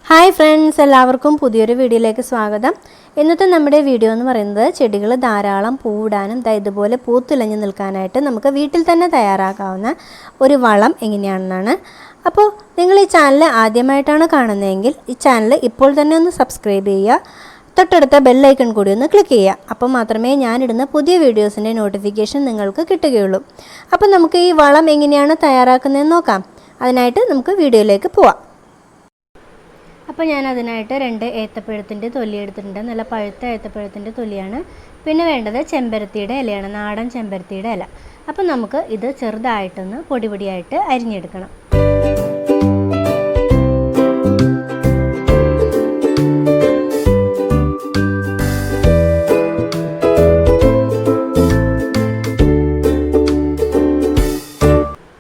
Hi friends, എല്ലാവർക്കും പുതിയൊരു വീഡിയോയിലേക്ക് സ്വാഗതം. ഇന്നത്തെ നമ്മുടെ വീഡിയോ എന്ന് പറയുന്നത് ചെടികൾ ധാരാളം പൂവിടാനും ഇതുപോലെ പൂത്തുലഞ്ഞു നിൽക്കാനായിട്ട് നമുക്ക് വീട്ടിൽ തന്നെ തയ്യാറാക്കാവുന്ന ഒരു വളം എങ്ങനെയാണെന്നാണ്. അപ്പോൾ നിങ്ങൾ ഈ ചാനൽ ആദ്യമായിട്ടാണ് കാണുന്നതെങ്കിൽ ഈ ചാനൽ ഇപ്പോൾ തന്നെ ഒന്ന് സബ്സ്ക്രൈബ് ചെയ്യുക, തൊട്ടടുത്ത ബെല്ലൈക്കൺ കൂടി ഒന്ന് ക്ലിക്ക് ചെയ്യുക. അപ്പോൾ മാത്രമേ ഞാനിടുന്ന പുതിയ വീഡിയോസിൻ്റെ നോട്ടിഫിക്കേഷൻ നിങ്ങൾക്ക് കിട്ടുകയുള്ളൂ. അപ്പോൾ നമുക്ക് ഈ വളം എങ്ങനെയാണ് തയ്യാറാക്കുന്നതെന്ന് നോക്കാം. അതിനായിട്ട് നമുക്ക് വീഡിയോയിലേക്ക് പോവാം. അപ്പോൾ ഞാൻ അതിനായിട്ട് 2 ഏത്തപ്പഴത്തിൻ്റെ തൊലി എടുത്തിട്ടുണ്ട്. നല്ല പഴുത്ത ഏത്തപ്പഴത്തിൻ്റെ തൊലിയാണ്. പിന്നെ വേണ്ടത് ചെമ്പരത്തിയുടെ ഇലയാണ്, നാടൻ ചെമ്പരത്തിയുടെ ഇല. അപ്പോൾ നമുക്ക് ഇത് ചെറുതായിട്ടൊന്ന് പൊടിയായിട്ട് അരിഞ്ഞെടുക്കണം.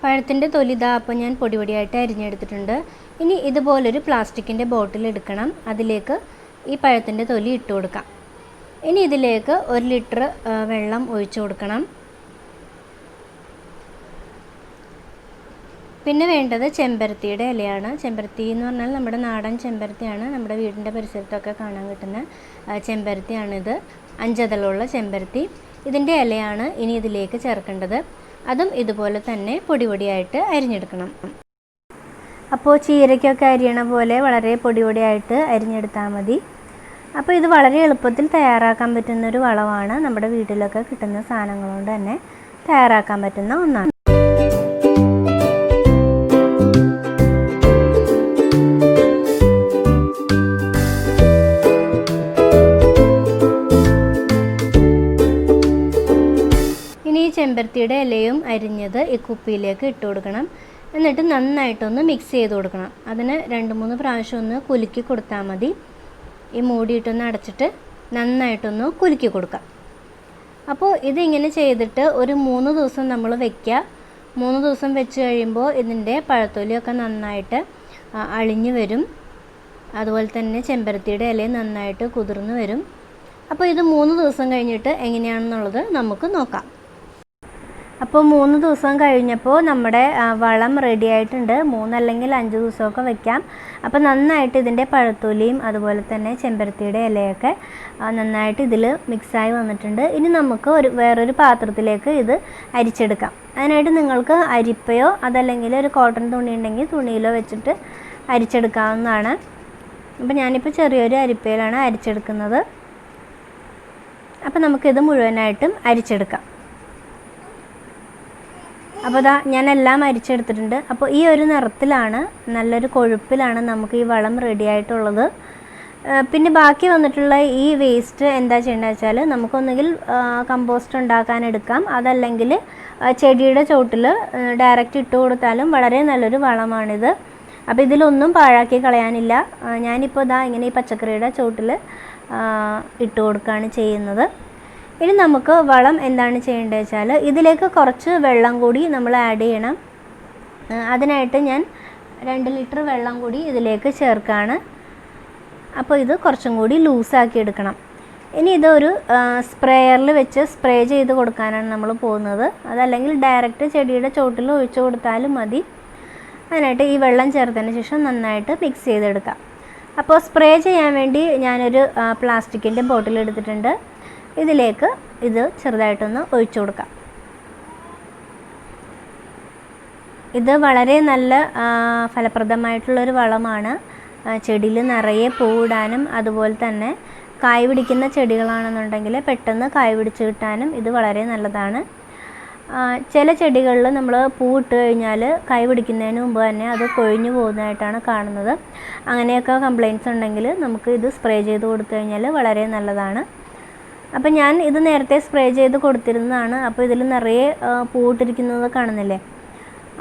പഴത്തിൻ്റെ തൊലി അപ്പോൾ ഞാൻ പൊടിയായിട്ട് അരിഞ്ഞെടുത്തിട്ടുണ്ട്. ഇനി ഇതുപോലൊരു പ്ലാസ്റ്റിക്കിൻ്റെ ബോട്ടിൽ എടുക്കണം. അതിലേക്ക് ഈ പഴത്തിൻ്റെ തൊലി ഇട്ട് കൊടുക്കാം. ഇനി ഇതിലേക്ക് 1 ലിറ്റർ വെള്ളം ഒഴിച്ചു കൊടുക്കണം. പിന്നെ വേണ്ടത് ചെമ്പരത്തിയുടെ ഇലയാണ്. ചെമ്പരത്തി എന്ന് പറഞ്ഞാൽ നമ്മുടെ നാടൻ ചെമ്പരത്തിയാണ്. നമ്മുടെ വീടിൻ്റെ പരിസരത്തൊക്കെ കാണാൻ കിട്ടുന്ന ചെമ്പരത്തിയാണിത്. 5 ഇതളുള്ള ചെമ്പരത്തി. ഇതിൻ്റെ ഇലയാണ് ഇനി ഇതിലേക്ക് ചേർക്കേണ്ടത്. അതും ഇതുപോലെ തന്നെ പൊടിയായിട്ട് അരിഞ്ഞെടുക്കണം. അപ്പോൾ ചീരയ്ക്കൊക്കെ അരിയണ പോലെ വളരെ പൊടിയായിട്ട് അരിഞ്ഞെടുത്താൽ മതി. അപ്പോൾ ഇത് വളരെ എളുപ്പത്തിൽ തയ്യാറാക്കാൻ പറ്റുന്നൊരു വളമാണ്. നമ്മുടെ വീട്ടിലൊക്കെ കിട്ടുന്ന സാധനങ്ങൾ കൊണ്ട് തന്നെ തയ്യാറാക്കാൻ പറ്റുന്ന ഒന്നാണ്. ഇനി ഈ ചെമ്പരത്തിയുടെ ഇലയും അരിഞ്ഞത് ഈ കുപ്പിയിലേക്ക് ഇട്ട് കൊടുക്കണം. എന്നിട്ട് നന്നായിട്ടൊന്ന് മിക്സ് ചെയ്ത് കൊടുക്കണം. അതിന് 2-3 പ്രാവശ്യം ഒന്ന് കുലുക്കി കൊടുത്താൽ മതി. ഈ മൂടിയിട്ടൊന്ന് അടച്ചിട്ട് നന്നായിട്ടൊന്ന് കുലുക്കി കൊടുക്കാം. അപ്പോൾ ഇതിങ്ങനെ ചെയ്തിട്ട് ഒരു 3 ദിവസം നമ്മൾ വയ്ക്കുക. 3 ദിവസം വെച്ച് കഴിയുമ്പോൾ ഇതിൻ്റെ പഴത്തൊലിയൊക്കെ നന്നായിട്ട് അളിഞ്ഞു വരും. അതുപോലെ തന്നെ ചെമ്പരത്തിയുടെ ഇലയും നന്നായിട്ട് കുതിർന്ന് വരും. അപ്പോൾ ഇത് 3 ദിവസം കഴിഞ്ഞിട്ട് എങ്ങനെയാണെന്നുള്ളത് നമുക്ക് നോക്കാം. അപ്പോൾ 3 ദിവസം കഴിഞ്ഞപ്പോൾ നമ്മുടെ വളം റെഡി ആയിട്ടുണ്ട്. 3 അല്ലെങ്കിൽ 5 ദിവസമൊക്കെ വയ്ക്കാം. അപ്പോൾ നന്നായിട്ട് ഇതിൻ്റെ പഴത്തൊലിയും അതുപോലെ തന്നെ ചെമ്പരത്തിയുടെ ഇലയൊക്കെ നന്നായിട്ട് ഇതിൽ മിക്സായി വന്നിട്ടുണ്ട്. ഇനി നമുക്ക് വേറൊരു പാത്രത്തിലേക്ക് ഇത് അരിച്ചെടുക്കാം. അതിനായിട്ട് നിങ്ങൾക്ക് അരിപ്പയോ അതല്ലെങ്കിൽ ഒരു കോട്ടൺ തുണി ഉണ്ടെങ്കിൽ തുണിയിലോ വെച്ചിട്ട് അരിച്ചെടുക്കാവുന്നതാണ്. അപ്പോൾ ഞാനിപ്പോൾ ചെറിയൊരു അരിപ്പയിലാണ് അരിച്ചെടുക്കുന്നത്. അപ്പോൾ നമുക്കിത് മുഴുവനായിട്ടും അരിച്ചെടുക്കാം. അപ്പോൾ ഞാനെല്ലാം അരിച്ചെടുത്തിട്ടുണ്ട്. അപ്പോൾ ഈ ഒരു നിറത്തിലാണ്, നല്ലൊരു കൊഴുപ്പിലാണ് നമുക്ക് ഈ വളം റെഡി ആയിട്ടുള്ളത്. പിന്നെ ബാക്കി വന്നിട്ടുള്ള ഈ വേസ്റ്റ് എന്താ ചെയ്യേണ്ടത് വെച്ചാൽ നമുക്കൊന്നുകിൽ കമ്പോസ്റ്റ് ഉണ്ടാക്കാൻ എടുക്കാം, അതല്ലെങ്കിൽ ചെടിയുടെ ചോട്ടിൽ ഡയറക്റ്റ് ഇട്ട് കൊടുത്താലും വളരെ നല്ലൊരു വളമാണിത്. അപ്പോൾ ഇതിലൊന്നും പാഴാക്കി കളയാനില്ല. ഞാനിപ്പോൾ ഇങ്ങനെ ഈ പച്ചക്കറിയുടെ ചോട്ടിൽ ഇട്ട് കൊടുക്കുകയാണ് ചെയ്യുന്നത്. ഇനി നമുക്ക് വളം എന്താണ് ചെയ്യേണ്ടത് വെച്ചാൽ ഇതിലേക്ക് കുറച്ച് വെള്ളം കൂടി നമ്മൾ ആഡ് ചെയ്യണം. അതിനായിട്ട് ഞാൻ 2 ലിറ്റർ വെള്ളം കൂടി ഇതിലേക്ക് ചേർക്കുകയാണ്. അപ്പോൾ ഇത് കുറച്ചും കൂടി ലൂസാക്കി എടുക്കണം. ഇനി ഇതൊരു സ്പ്രേയറിൽ വെച്ച് സ്പ്രേ ചെയ്ത് കൊടുക്കാനാണ് നമ്മൾ പോകുന്നത്. അതല്ലെങ്കിൽ ഡയറക്റ്റ് ചെടിയുടെ ചോട്ടിൽ ഒഴിച്ചു കൊടുത്താലും മതി. അതിനായിട്ട് ഈ വെള്ളം ചേർത്തതിന് ശേഷം നന്നായിട്ട് മിക്സ് ചെയ്തെടുക്കാം. അപ്പോൾ സ്പ്രേ ചെയ്യാൻ വേണ്ടി ഞാനൊരു പ്ലാസ്റ്റിക്കിൻ്റെ ബോട്ടിൽ എടുത്തിട്ടുണ്ട്. ഇതിലേക്ക് ഇത് ചെറുതായിട്ടൊന്ന് ഒഴിച്ചു കൊടുക്കാം. ഇത് വളരെ നല്ല ഫലപ്രദമായിട്ടുള്ളൊരു വളമാണ്. ചെടിയിൽ നിറയെ പൂവിടാനും അതുപോലെ തന്നെ കായ് പിടിക്കുന്ന ചെടികളാണെന്നുണ്ടെങ്കിൽ പെട്ടെന്ന് കായ് പിടിച്ച് കിട്ടാനും ഇത് വളരെ നല്ലതാണ്. ചില ചെടികളിൽ നമ്മൾ പൂവിട്ട് കഴിഞ്ഞാൽ കായ് പിടിക്കുന്നതിന് മുമ്പ് തന്നെ അത് കൊഴിഞ്ഞു പോകുന്നതായിട്ടാണ് കാണുന്നത്. അങ്ങനെയൊക്കെ കംപ്ലയിൻറ്റ്സ് ഉണ്ടെങ്കിൽ നമുക്ക് ഇത് സ്പ്രേ ചെയ്ത് കൊടുത്തു കഴിഞ്ഞാൽ വളരെ നല്ലതാണ്. അപ്പോൾ ഞാൻ ഇത് നേരത്തെ സ്പ്രേ ചെയ്ത് കൊടുത്തിരുന്നതാണ്. അപ്പോൾ ഇതിൽ നിറയെ പൂവിട്ടിരിക്കുന്നത് കാണുന്നില്ലേ.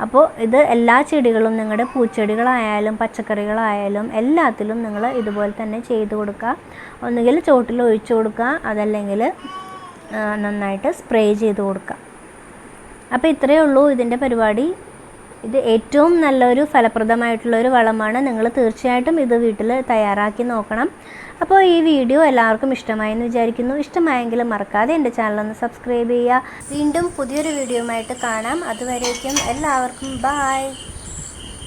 അപ്പോൾ ഇത് എല്ലാ ചെടികളും, നിങ്ങളുടെ പൂച്ചെടികളായാലും പച്ചക്കറികളായാലും എല്ലാത്തിലും നിങ്ങൾ ഇതുപോലെ തന്നെ ചെയ്ത് കൊടുക്കുക. ഒന്നുകിൽ ചോട്ടിൽ ഒഴിച്ചു കൊടുക്കുക, അതല്ലെങ്കിൽ നന്നായിട്ട് സ്പ്രേ ചെയ്ത് കൊടുക്കുക. അപ്പോൾ ഇത്രയേ ഉള്ളൂ ഇതിൻ്റെ പരിപാടി. ഇത് ഏറ്റവും നല്ലൊരു ഫലപ്രദമായിട്ടുള്ളൊരു വളമാണ്. നിങ്ങൾ തീർച്ചയായിട്ടും ഇത് വീട്ടിൽ തയ്യാറാക്കി നോക്കണം. അപ്പോൾ ഈ വീഡിയോ എല്ലാവർക്കും ഇഷ്ടമായെന്ന് വിചാരിക്കുന്നു. ഇഷ്ടമായെങ്കിൽ മറക്കാതെ എൻ്റെ ചാനലൊന്ന് സബ്സ്ക്രൈബ് ചെയ്യുക. വീണ്ടും പുതിയൊരു വീഡിയോയുമായിട്ട് കാണാം. അതുവരേക്കും എല്ലാവർക്കും ബൈ.